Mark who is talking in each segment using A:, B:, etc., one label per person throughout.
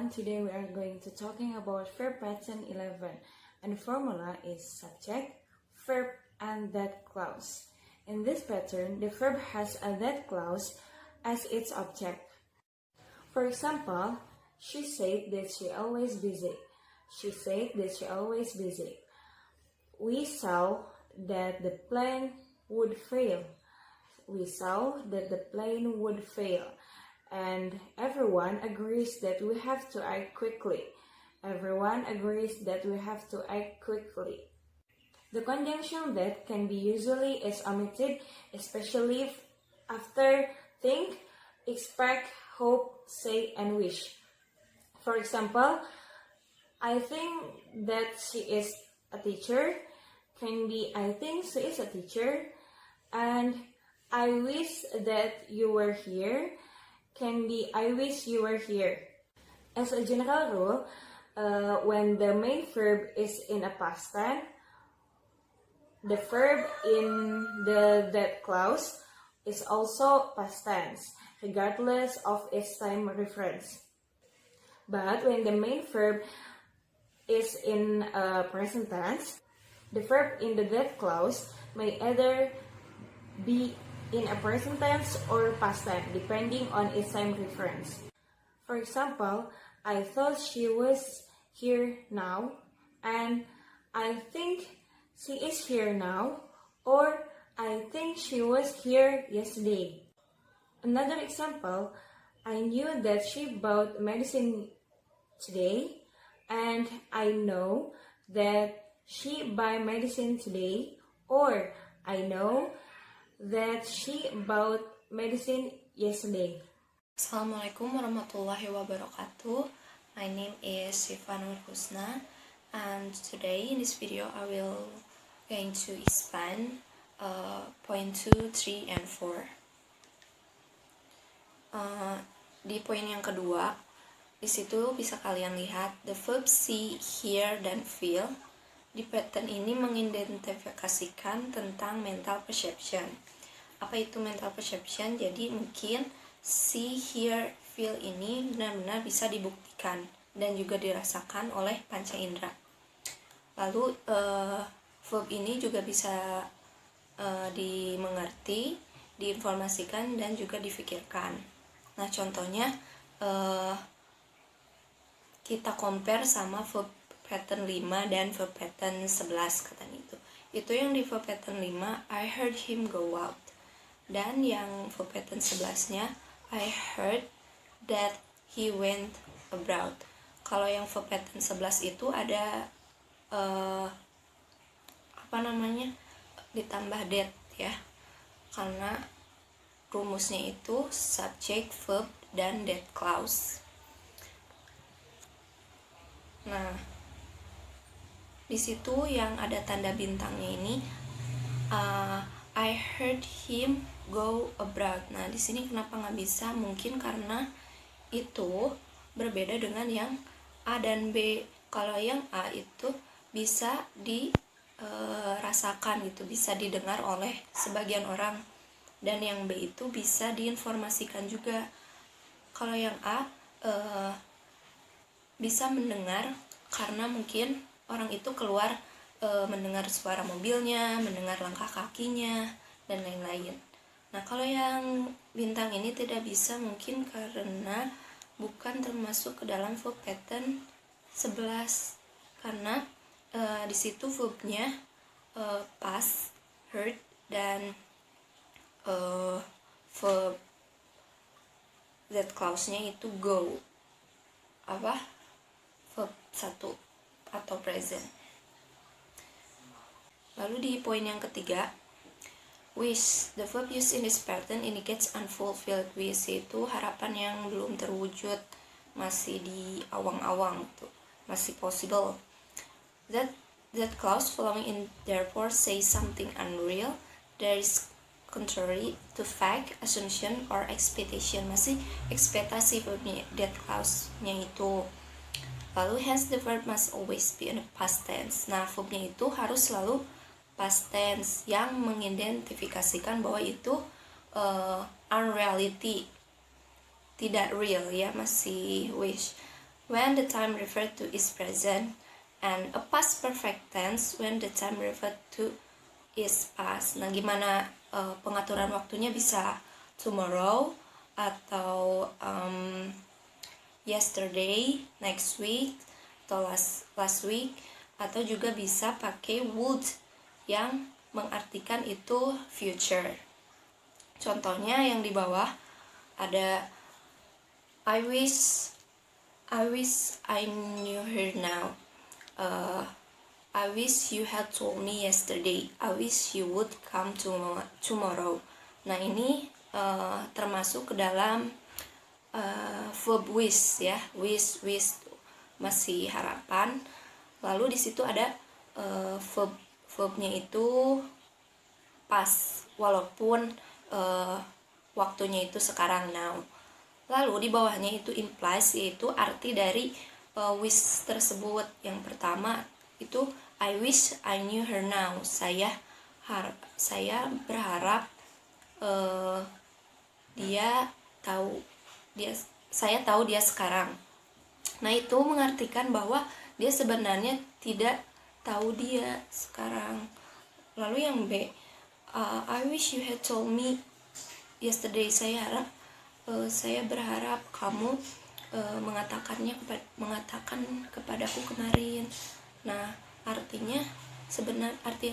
A: everyone, today we are going to talking about verb pattern 11 and the formula is subject, verb and that clause. In this pattern, the verb has a that clause as its object. For example, she said that she always busy. She said that she always busy. We saw that the plane would fail. We saw that the plane would fail. And everyone agrees that we have to act quickly. Everyone agrees that we have to act quickly. The conjunction that can be usually is omitted, especially after think, expect, hope, say, and wish. For example, I think that she is a teacher can be I think she is a teacher, and I wish that you were here can be I wish you were here. As a general rule, when the main verb is in a past tense, the verb in the that clause is also past tense, regardless of its time reference. But when the main verb is in a present tense, the verb in the that clause may either be in a present tense or past tense, depending on its time reference. For example, I thought she was here now, and I think she is here now, or I think she was here yesterday. Another example, I knew that she bought medicine today, and I know that she buy medicine today, or I know that she bought medicine yesterday.
B: Assalamualaikum warahmatullahi wabarakatuh. My name is Siva Nur Husna, and today in this video I will going to explain point 2, 3, and 4. Di poin yang kedua, di situ bisa kalian lihat the verb see, hear, dan feel. Di pattern ini mengidentifikasikan tentang mental perception. Apa itu mental perception? Jadi mungkin see, hear, feel ini benar-benar bisa dibuktikan dan juga dirasakan oleh panca indera. Lalu verb ini juga bisa dimengerti, diinformasikan, dan juga difikirkan. Nah, contohnya kita compare sama verb pattern 5 dan verb pattern 11 katanya itu. Itu yang di verb pattern 5, I heard him go out. Dan yang verb pattern 11-nya, I heard that he went abroad. Kalau yang verb pattern 11 itu ada ditambah that ya. Karena rumusnya itu subject, verb, dan that clause. Nah, di situ yang ada tanda bintangnya ini, I heard him go abroad. Nah, di sini kenapa nggak bisa? Mungkin karena itu berbeda dengan yang A dan B. Kalau yang A itu bisa dirasakan gitu, bisa didengar oleh sebagian orang, dan yang B itu bisa diinformasikan juga. Kalau yang A bisa mendengar karena mungkin orang itu keluar mendengar suara mobilnya, mendengar langkah kakinya, dan lain-lain. Nah, kalau yang bintang ini tidak bisa mungkin karena bukan termasuk ke dalam verb pattern 11. Karena di situ verbnya past, heard, dan verb that clause-nya itu go. Verb 1 atau present. Lalu di poin yang ketiga, wish. The verb used in this pattern indicates unfulfilled wish, itu harapan yang belum terwujud, masih di awang-awang tuh, masih possible. That clause following in therefore says something unreal, there is contrary to fact, assumption, or expectation, masih ekspektasi verbnya that clause-nya itu. Lalu hence the verb must always be in the past tense. Nah, verbnya itu harus selalu past tense yang mengidentifikasikan bahwa itu unreality, tidak real ya, masih wish. when the time referred to is present, and a past perfect tense when the time referred to is past. Nah, gimana pengaturan waktunya? Bisa tomorrow atau yesterday, next week, atau last week, atau juga bisa pakai would yang mengartikan itu future. Contohnya yang di bawah ada I wish I knew her now. I wish you had told me yesterday. I wish you would come tomorrow. Nah, ini termasuk ke dalam verb wish ya. Wish masih harapan. Lalu di situ ada verbnya itu pas, walaupun waktunya itu sekarang, now. Lalu di bawahnya itu implies, yaitu arti dari wish tersebut. Yang pertama itu I wish I knew her now. Saya berharap saya tahu dia sekarang. Nah, itu mengartikan bahwa dia sebenarnya tidak tahu dia sekarang. Lalu yang B, I wish you had told me yesterday. Saya berharap kamu mengatakan kepadaku kemarin. Nah, arti yang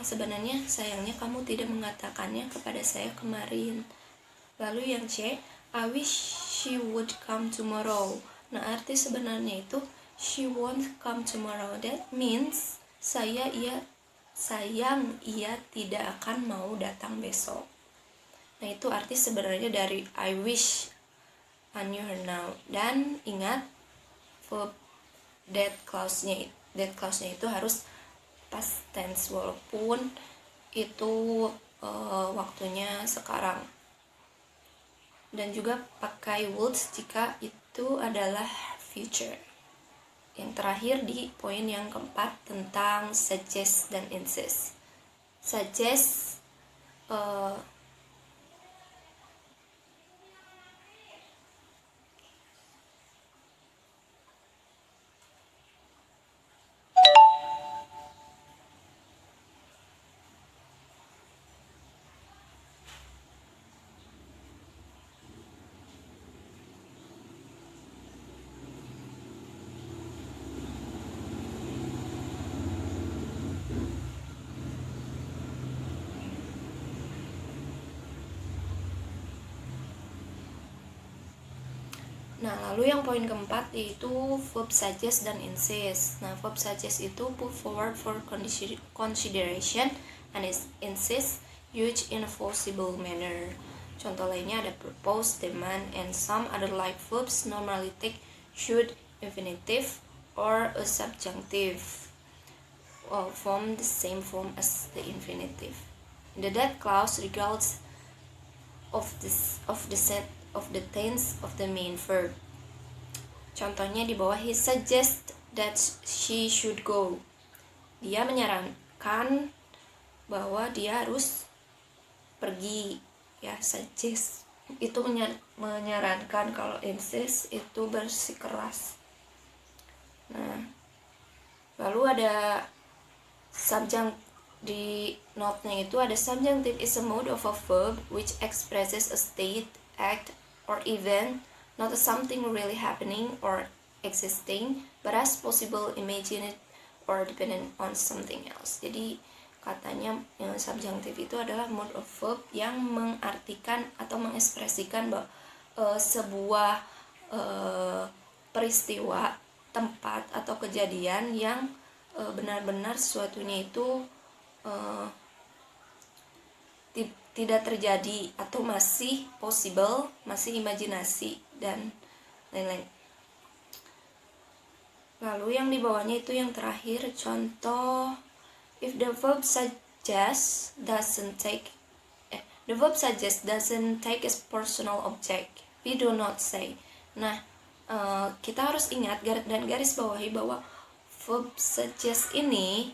B: sebenarnya, sayangnya kamu tidak mengatakannya kepada saya kemarin. Lalu yang C, I wish she would come tomorrow. Nah, arti sebenarnya itu she won't come tomorrow. That means sayang ia tidak akan mau datang besok. Nah, itu arti sebenarnya dari I wish I knew her now. Dan ingat, verb that clause-nya itu harus past tense walaupun itu waktunya sekarang. Dan juga pakai would jika itu adalah future. Yang terakhir di poin yang keempat tentang suggest dan insist. Suggest Nah, lalu yang poin keempat yaitu verb suggest dan insist. Nah, verb suggest itu put forward for consideration, and insist used in a forcible manner. Contoh lainnya ada propose, demand, and some other like verbs normally take should, infinitive, or a subjunctive form the same form as the infinitive. The that clause regardless of the set of the tense of the main verb. Contohnya di bawah, he suggests that she should go. Dia menyarankan bahwa dia harus pergi. Ya, suggest itu menyarankan, kalau insist itu bersikeras. Nah, lalu ada subjunctive. Di note-nya itu ada subjunctive is a mode of a verb which expresses a state, act, or event, not as something really happening or existing, but as possible, imagined, or dependent on something else. Jadi katanya subjunctive itu adalah mode of verb yang mengartikan atau mengekspresikan bahwa sebuah peristiwa, tempat, atau kejadian yang benar-benar sesuatunya itu tidak terjadi atau masih possible, masih imajinasi, dan lain-lain. Lalu yang di bawahnya itu yang terakhir, contoh if the verb suggest doesn't take a personal object, we do not say. Nah, kita harus ingat dan garis bawahi bahwa verb suggest ini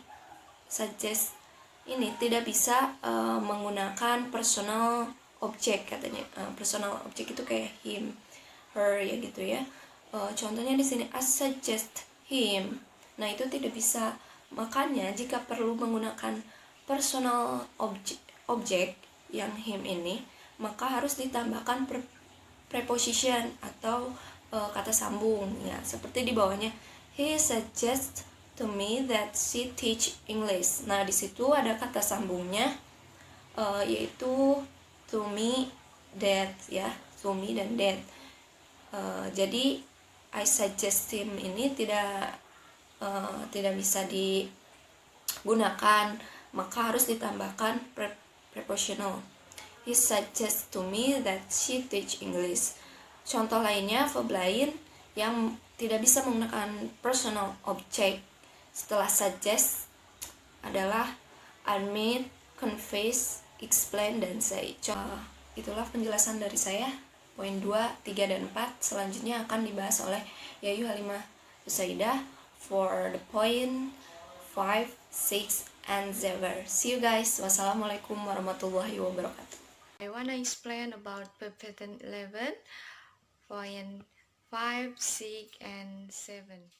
B: tidak bisa menggunakan personal object katanya. Personal object itu kayak him, her, ya gitu ya. Contohnya di sini, I suggest him. Nah, itu tidak bisa. Makanya jika perlu menggunakan personal object yang him ini, maka harus ditambahkan preposition atau kata sambung ya, seperti di bawahnya, he suggests to me that she teach English. Nah, di situ ada kata sambungnya, yaitu to me that ya, to me dan that. Jadi I suggest him ini tidak bisa digunakan, maka harus ditambahkan prepositional. He suggests to me that she teach English. Contoh lainnya, verb lain yang tidak bisa menggunakan personal object setelah suggest adalah admit, confess, explain, dan say. Itulah penjelasan dari saya. Poin 2, 3, dan 4 selanjutnya akan dibahas oleh Yayu Halimah Usaidah for the point 5, 6, and 7. See you guys. Wassalamualaikum warahmatullahi wabarakatuh.
C: I wanna explain about verb pattern 11, point 5, 6, and 7.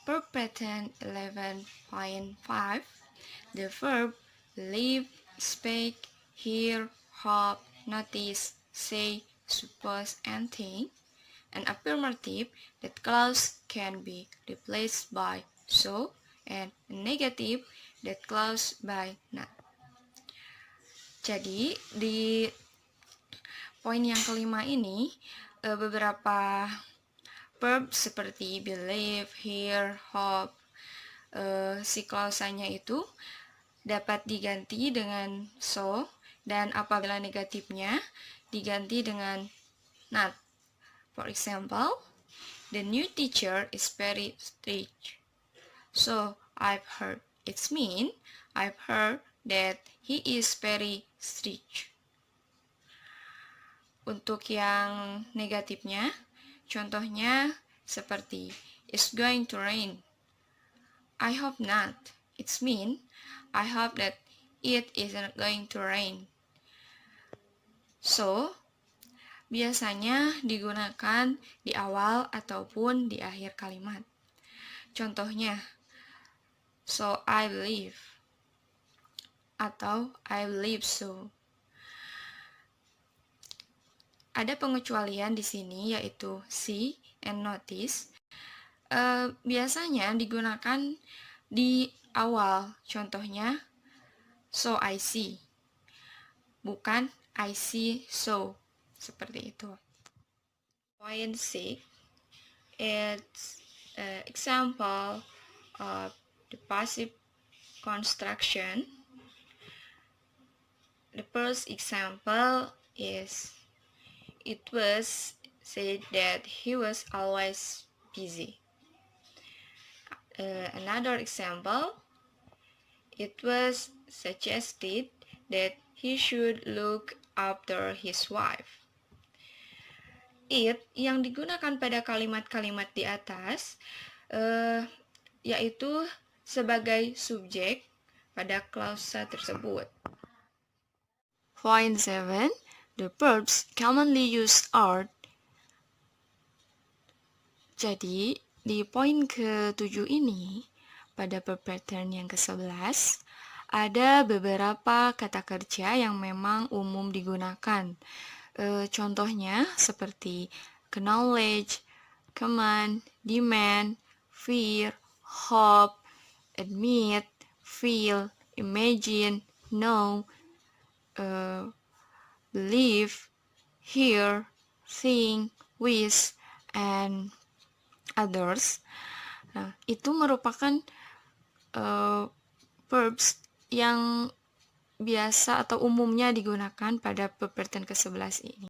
C: Verb pattern 11.5. The verb live, speak, hear, hope, notice, say, suppose, and think. An affirmative that clause can be replaced by so, and a negative that clause by not. Jadi di poin yang kelima ini beberapa verb seperti believe, hear, hope, si klausanya itu dapat diganti dengan so, dan apabila negatifnya diganti dengan not. For example, the new teacher is very strict. So I've heard. It's mean I've heard that he is very strict. Untuk yang negatifnya, contohnya seperti it's going to rain. I hope not. It's mean I hope that it isn't going to rain. So, biasanya digunakan di awal ataupun di akhir kalimat. Contohnya, so I believe atau I believe so. Ada pengecualian di sini yaitu see and notice. Biasanya digunakan di awal. Contohnya, so I see. Bukan I see so. Seperti itu. Point 6. It's an example of the passive construction. The first example is, it was said that he was always busy. Another example, it was suggested that he should look after his wife. It yang digunakan pada kalimat-kalimat di atas yaitu sebagai subjek pada klausa tersebut. Point 7. The verbs commonly used are. Jadi, di poin ke-7 ini, pada verb pattern yang ke-11, ada beberapa kata kerja yang memang umum digunakan. Contohnya seperti acknowledge, command, demand, fear, hope, admit, feel, imagine, know, believe, hear, think, wish, and others. Nah, itu merupakan verbs yang biasa atau umumnya digunakan pada verb pattern ke-11 ini.